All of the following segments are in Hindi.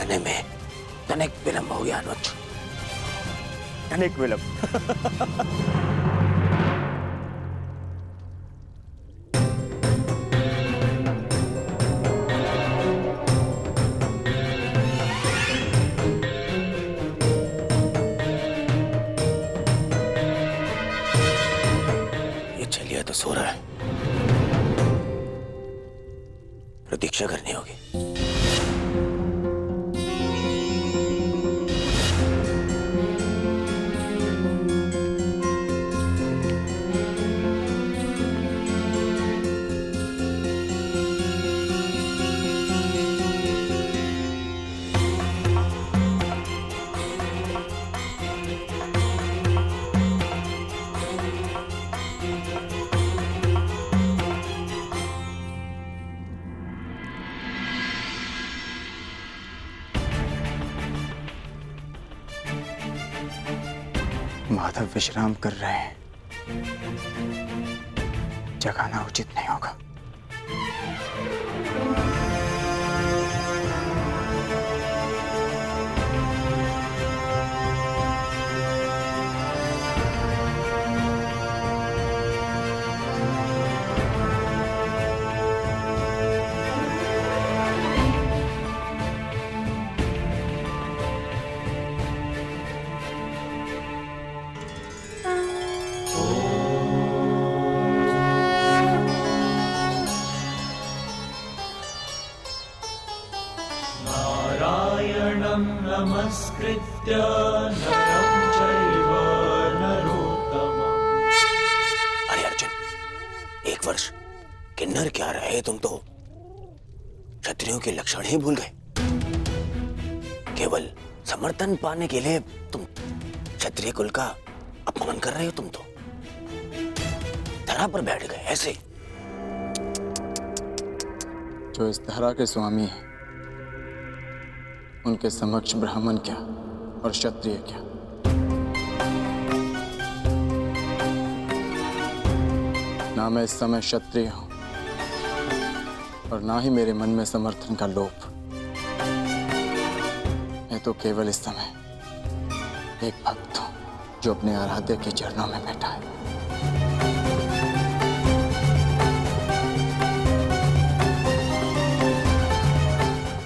आने में तनिक विलंब हो गया अनुज, तनिक विलंब। ये चलिए तो सो रहा है, प्रतीक्षा करनी होगी। माधव विश्राम कर रहे हैं, जगाना उचित नहीं होगा। नमस्कृत्य नरं चैव नरोत्तमम्। अरे अर्जुन, एक वर्ष किन्नर क्या रहे तुम तो क्षत्रियों के लक्षण ही भूल गए। केवल समर्थन पाने के लिए तुम क्षत्रिय कुल का अपमान कर रहे हो। तुम तो धरा पर बैठ गए ऐसे। जो इस धरा के स्वामी हैं, उनके समक्ष ब्राह्मण क्या और क्षत्रिय क्या। ना मैं इस समय क्षत्रिय हूं और ना ही मेरे मन में समर्थन का लोभ। मैं तो केवल इस समय एक भक्त हूं जो अपने आराध्य के चरणों में बैठा है।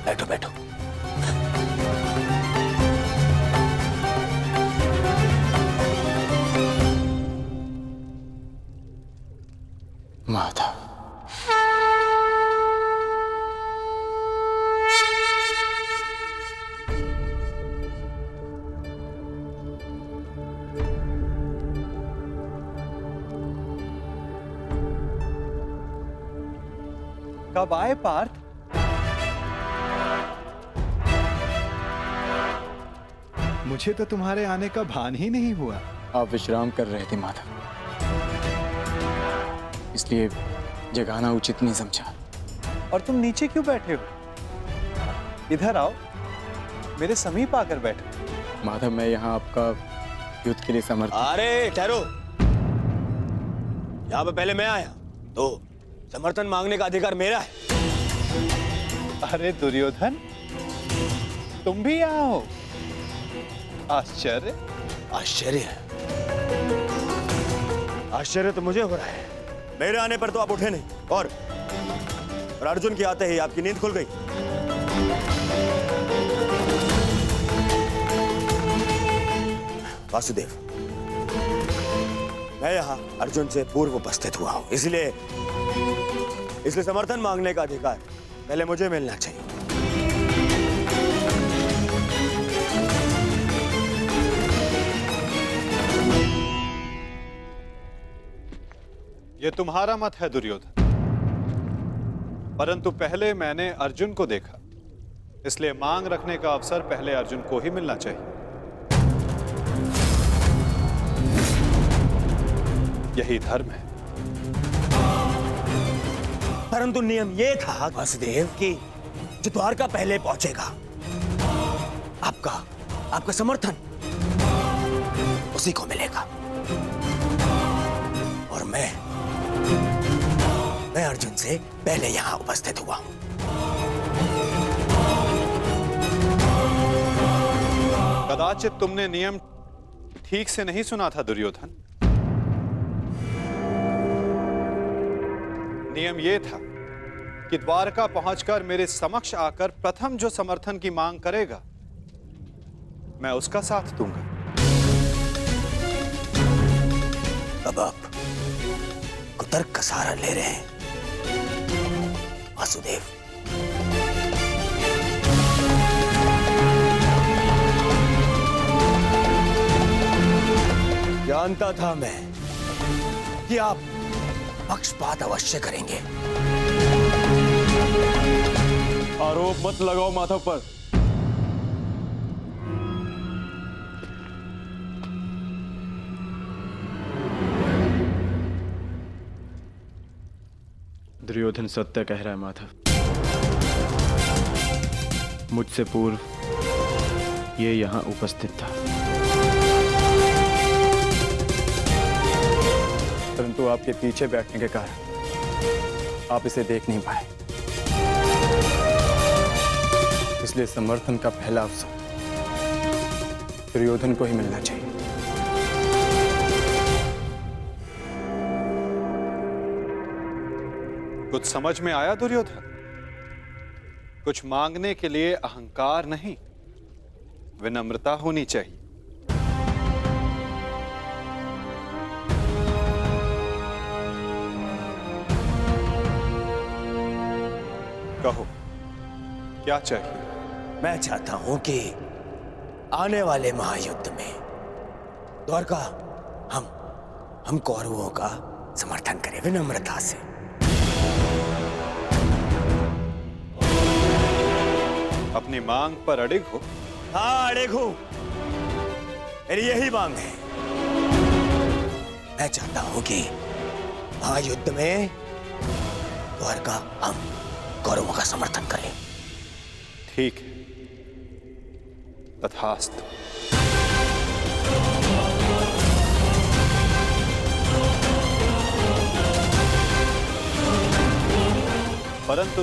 बैठो बैठो। माधव, कब आए पार्थ? मुझे तो तुम्हारे आने का भान ही नहीं हुआ। आप विश्राम कर रहे थे माधव, इसलिए जगाना उचित नहीं समझा। और तुम नीचे क्यों बैठे हो? इधर आओ, मेरे समीप आकर बैठो। माधव, मैं यहाँ आपका युद्ध के लिए समर्थ। अरे ठहरो, यहाँ पे पहले मैं आया तो समर्थन मांगने का अधिकार मेरा है। अरे दुर्योधन, तुम भी यहाँ हो? आश्चर्य। आश्चर्य? आश्चर्य तो मुझे हो रहा है। मेरे आने पर तो आप उठे नहीं और अर्जुन के आते ही आपकी नींद खुल गई। वासुदेव, मैं यहाँ अर्जुन से पूर्व उपस्थित हुआ हूं, इसलिए समर्थन मांगने का अधिकार पहले मुझे मिलना चाहिए। ये तुम्हारा मत है दुर्योधन, परंतु पहले मैंने अर्जुन को देखा, इसलिए मांग रखने का अवसर पहले अर्जुन को ही मिलना चाहिए। यही धर्म है। परंतु नियम यह था वासुदेव कि जो द्वारका पहले पहुंचेगा, आपका समर्थन उसी को मिलेगा। और मैं अर्जुन से पहले यहां उपस्थित हुआ हूं। कदाचित तुमने नियम ठीक से नहीं सुना था दुर्योधन। नियम यह था कि द्वारका पहुंचकर मेरे समक्ष आकर प्रथम जो समर्थन की मांग करेगा मैं उसका साथ दूंगा। अब आप कुतर्क का सहारा ले रहे हैं वासुदेव। जानता था मैं कि आप पक्षपात अवश्य करेंगे। आरोप मत लगाओ माधव पर। दुर्योधन सत्य कह रहा है माधव। मुझसे पूर्व ये यहां उपस्थित था, परंतु आपके पीछे बैठने के कारण आप इसे देख नहीं पाए। इसलिए समर्थन का पहला अवसर दुर्योधन को ही मिलना चाहिए। कुछ समझ में आया दुर्योधन? कुछ मांगने के लिए अहंकार नहीं, विनम्रता होनी चाहिए। कहो क्या चाहिए? मैं चाहता हूं कि आने वाले महायुद्ध में द्वारका हम कौरवों का समर्थन करें विनम्रता से। अपनी मांग पर अड़िग हो? हाँ, अड़िग हूं। मेरी यही मांग है। मैं चाहता हूं कि महायुद्ध में द्वारका हम कौरवों का समर्थन करें। ठीक है, तथास्तु। परंतु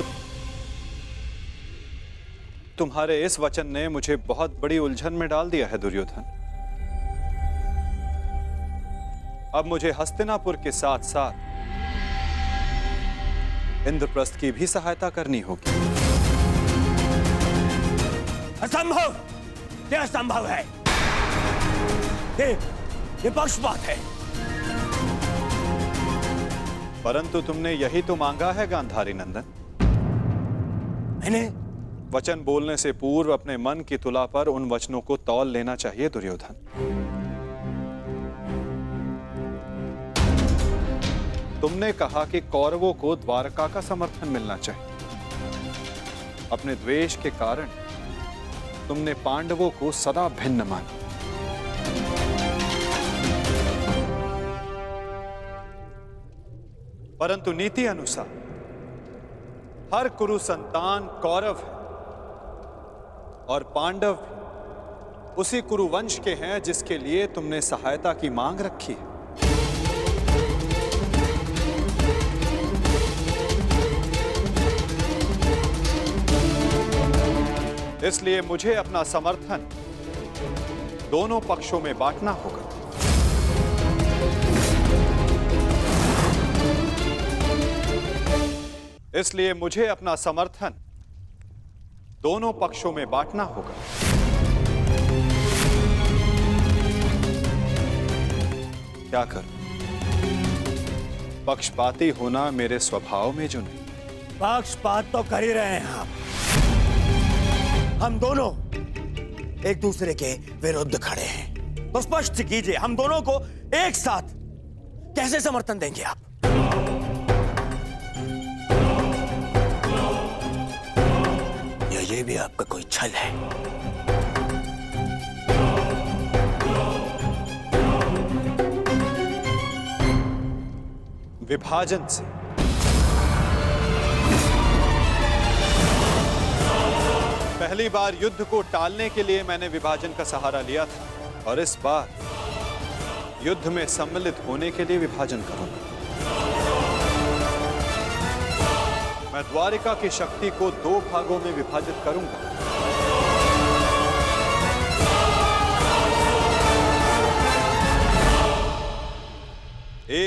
तुम्हारे इस वचन ने मुझे बहुत बड़ी उलझन में डाल दिया है दुर्योधन। अब मुझे हस्तिनापुर के साथ साथ इंद्रप्रस्थ की भी सहायता करनी होगी। असंभव! क्या असंभव है? ये पक्षपात है। परंतु तुमने यही तो मांगा है गांधारी नंदन। मैंने वचन बोलने से पूर्व अपने मन की तुला पर उन वचनों को तौल लेना चाहिए दुर्योधन। तुमने कहा कि कौरवों को द्वारका का समर्थन मिलना चाहिए। अपने द्वेष के कारण तुमने पांडवों को सदा भिन्न माना। परंतु नीति अनुसार हर कुरु संतान कौरव है और पांडव भी उसी कुरु वंश के हैं जिसके लिए तुमने सहायता की मांग रखी है। इसलिए मुझे अपना समर्थन दोनों पक्षों में बांटना होगा। इसलिए मुझे अपना समर्थन दोनों पक्षों में बांटना होगा। क्या करूं? पक्षपाती होना मेरे स्वभाव में जो नहीं। पक्षपात तो कर ही रहे हैं आप। हम दोनों एक दूसरे के विरुद्ध खड़े हैं। तो स्पष्ट कीजिए, हम दोनों को एक साथ कैसे समर्थन देंगे आप? या ये भी आपका कोई छल है? विभाजन से पहली बार युद्ध को टालने के लिए मैंने विभाजन का सहारा लिया था और इस बार युद्ध में सम्मिलित होने के लिए विभाजन करूंगा। मैं द्वारिका की शक्ति को 2 भागों में विभाजित करूंगा।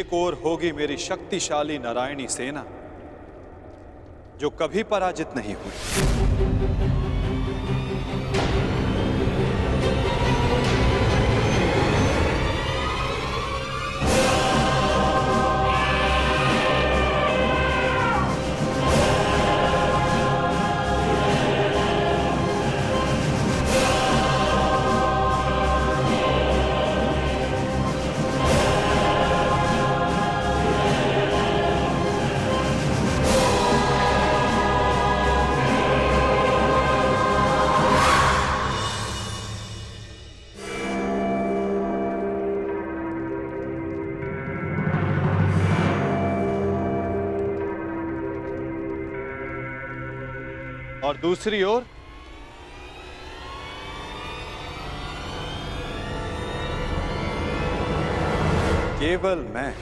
एक ओर होगी मेरी शक्तिशाली नारायणी सेना जो कभी पराजित नहीं हुई, और दूसरी ओर केवल मैं।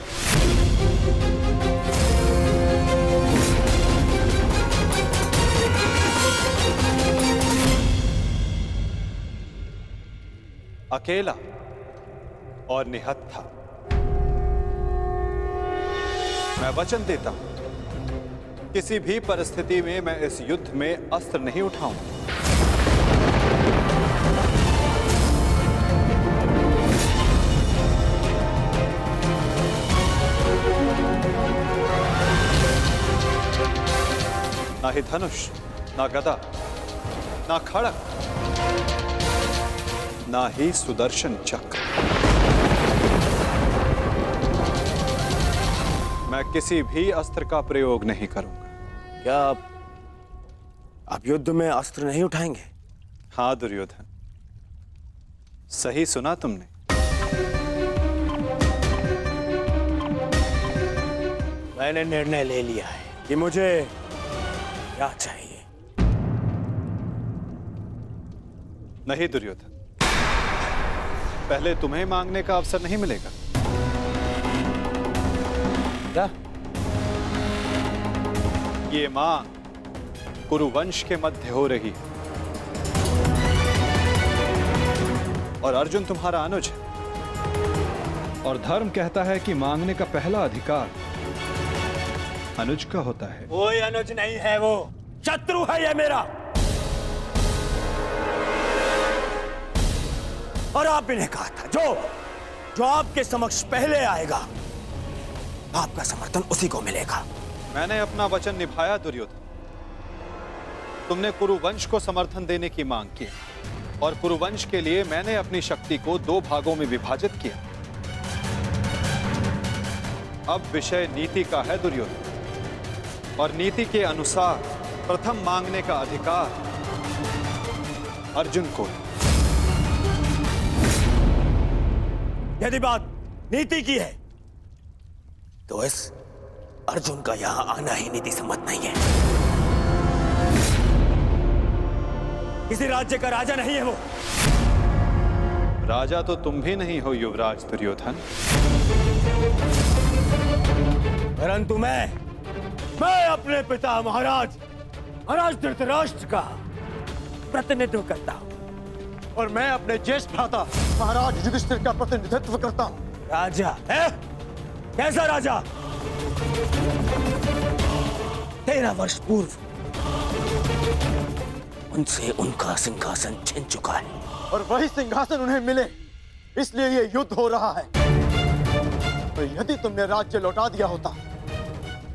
अकेला और निहत्था। मैं वचन देता हूं, किसी भी परिस्थिति में मैं इस युद्ध में अस्त्र नहीं उठाऊंगा। ना ही धनुष, ना गदा, ना खड़ग, ना ही सुदर्शन चक्र। मैं किसी भी अस्त्र का प्रयोग नहीं करूंगा। क्या आप युद्ध में अस्त्र नहीं उठाएंगे? हाँ दुर्योधन, सही सुना तुमने। मैंने निर्णय ले लिया है कि मुझे क्या चाहिए। नहीं दुर्योधन, पहले तुम्हें मांगने का अवसर नहीं मिलेगा। क्या? ये मांग कुरुवंश के मध्य हो रही है और अर्जुन तुम्हारा अनुज है, और धर्म कहता है कि मांगने का पहला अधिकार अनुज का होता है। कोई अनुज नहीं है, वो शत्रु है ये मेरा। और आप भी ने कहा था, जो आपके समक्ष पहले आएगा आपका समर्थन उसी को मिलेगा। मैंने अपना वचन निभाया दुर्योधन। तुमने कुरुवंश को समर्थन देने की मांग की और कुरुवंश के लिए मैंने अपनी शक्ति को 2 भागों में विभाजित किया। अब विषय नीति का है दुर्योधन, और नीति के अनुसार प्रथम मांगने का अधिकार अर्जुन को। यदि बात नीति की है तो इस अर्जुन का यहां आना ही नीति सम्मत नहीं है। किसी राज्य का राजा नहीं है वो। राजा तो तुम भी नहीं हो युवराज दुर्योधन। परंतु मैं अपने पिता महाराज धृतराष्ट्र का प्रतिनिधित्व करता हूं। और मैं अपने ज्येष्ठ भ्राता महाराज युधिष्ठिर का प्रतिनिधित्व करता हूं। राजा है? कैसा राजा? 13 वर्ष पूर्व उनसे उनका सिंहासन छिन चुका है, और वही सिंहासन उन्हें मिले, इसलिए ये युद्ध हो रहा है। तो यदि तुमने राज्य लौटा दिया होता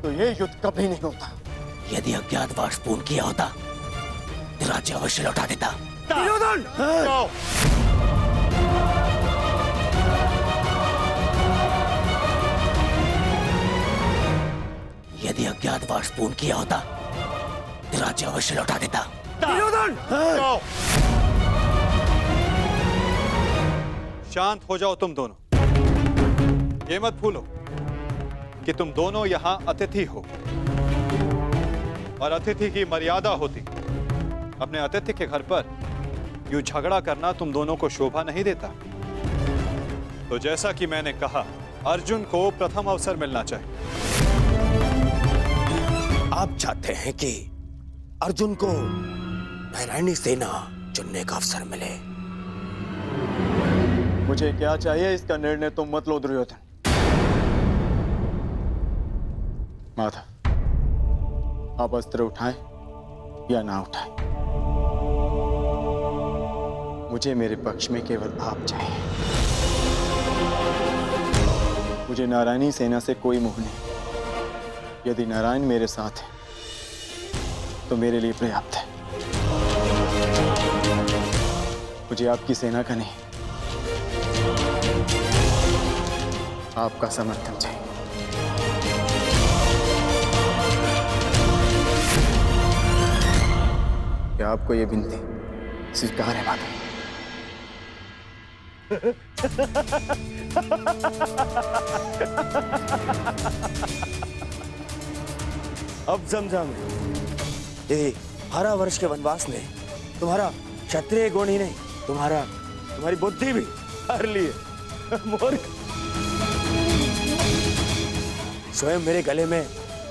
तो ये युद्ध कभी नहीं होता। यदि अज्ञातवास पूर्ण किया होता तो राज्य अवश्य लौटा देता। दुर्योधन! यदि अज्ञातवास पूर्ण किया होता तो राज्य अवश्य लौटा देता। दुर्योधन! शांत हो जाओ तुम दोनों। ये मत भूलो कि तुम दोनों यहां अतिथि हो, और अतिथि की मर्यादा होती। अपने अतिथि के घर पर यूं झगड़ा करना तुम दोनों को शोभा नहीं देता। तो जैसा कि मैंने कहा, अर्जुन को प्रथम अवसर मिलना चाहिए। आप चाहते हैं कि अर्जुन को नारायणी सेना चुनने का अवसर मिले। मुझे क्या चाहिए इसका निर्णय तुम मत लो दुर्योधन। माधव, आप अस्त्र उठाएं या ना उठाएं, मुझे मेरे पक्ष में केवल आप चाहिए। मुझे नारायणी सेना से कोई मोह नहीं। यदि नारायण मेरे साथ है तो मेरे लिए पर्याप्त है। मुझे आपकी सेना का नहीं, आपका समर्थन चाहिए। क्या आपको यह विनती स्वीकार है माता? अब समझा मैं, ये 12 वर्ष के वनवास ने तुम्हारा क्षत्रिय गुण ही नहीं, तुम्हारी बुद्धि भी हर ली है। मूर्ख, स्वयं मेरे गले में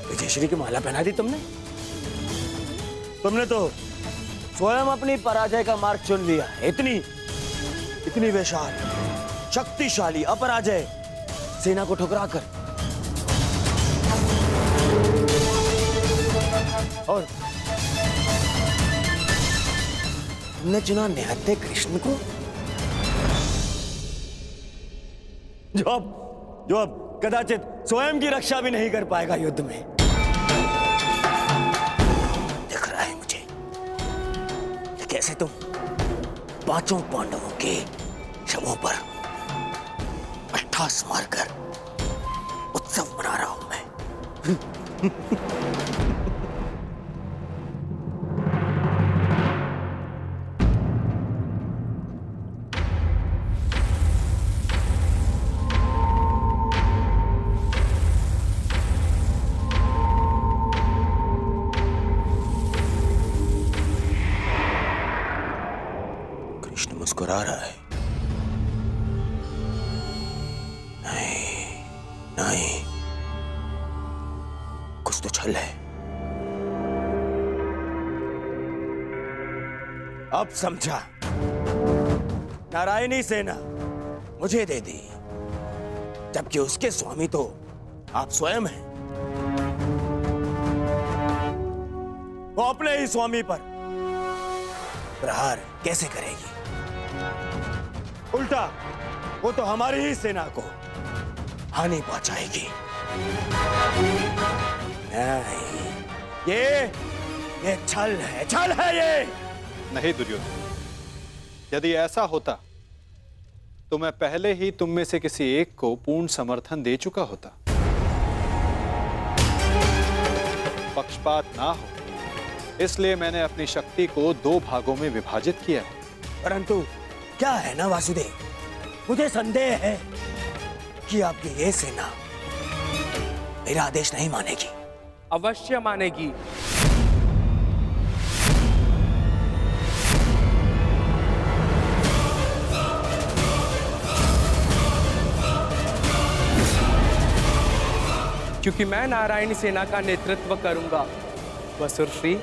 विजयश्री की माला पहना दी तुमने। तुमने तो स्वयं अपनी पराजय का मार्ग चुन लिया। इतनी विशाल, शक्तिशाली, अपराजय सेना को ठुकराकर, और तुमने चुना निहत्थे कृष्ण को, जो अब कदाचित स्वयं की रक्षा भी नहीं कर पाएगा युद्ध में। दिख रहा है मुझे कि कैसे तुम 5 पांडवों के शवों पर अट्ठास मारकर उत्सव मना रहा हूं मैं। कृष्ण मुस्कुरा रहा है। नहीं, कुछ तो छल है। अब समझा, नारायणी सेना मुझे दे दी, जबकि उसके स्वामी तो आप स्वयं हैं। वो अपने ही स्वामी पर प्रहार कैसे करेगी? उल्टा वो तो हमारी ही सेना को हानि पहुंचाएगी। नहीं, ये छल है ये। नहीं दुर्योधन, यदि ऐसा होता तो मैं पहले ही तुम में से किसी एक को पूर्ण समर्थन दे चुका होता। पक्षपात ना हो, इसलिए मैंने अपनी शक्ति को 2 भागों में विभाजित किया है। परंतु क्या है ना वासुदेव, मुझे संदेह है कि आपकी ये सेना मेरा आदेश नहीं मानेगी। अवश्य मानेगी। क्योंकि मैं नारायणी सेना का नेतृत्व करूंगा। वसुरश्री,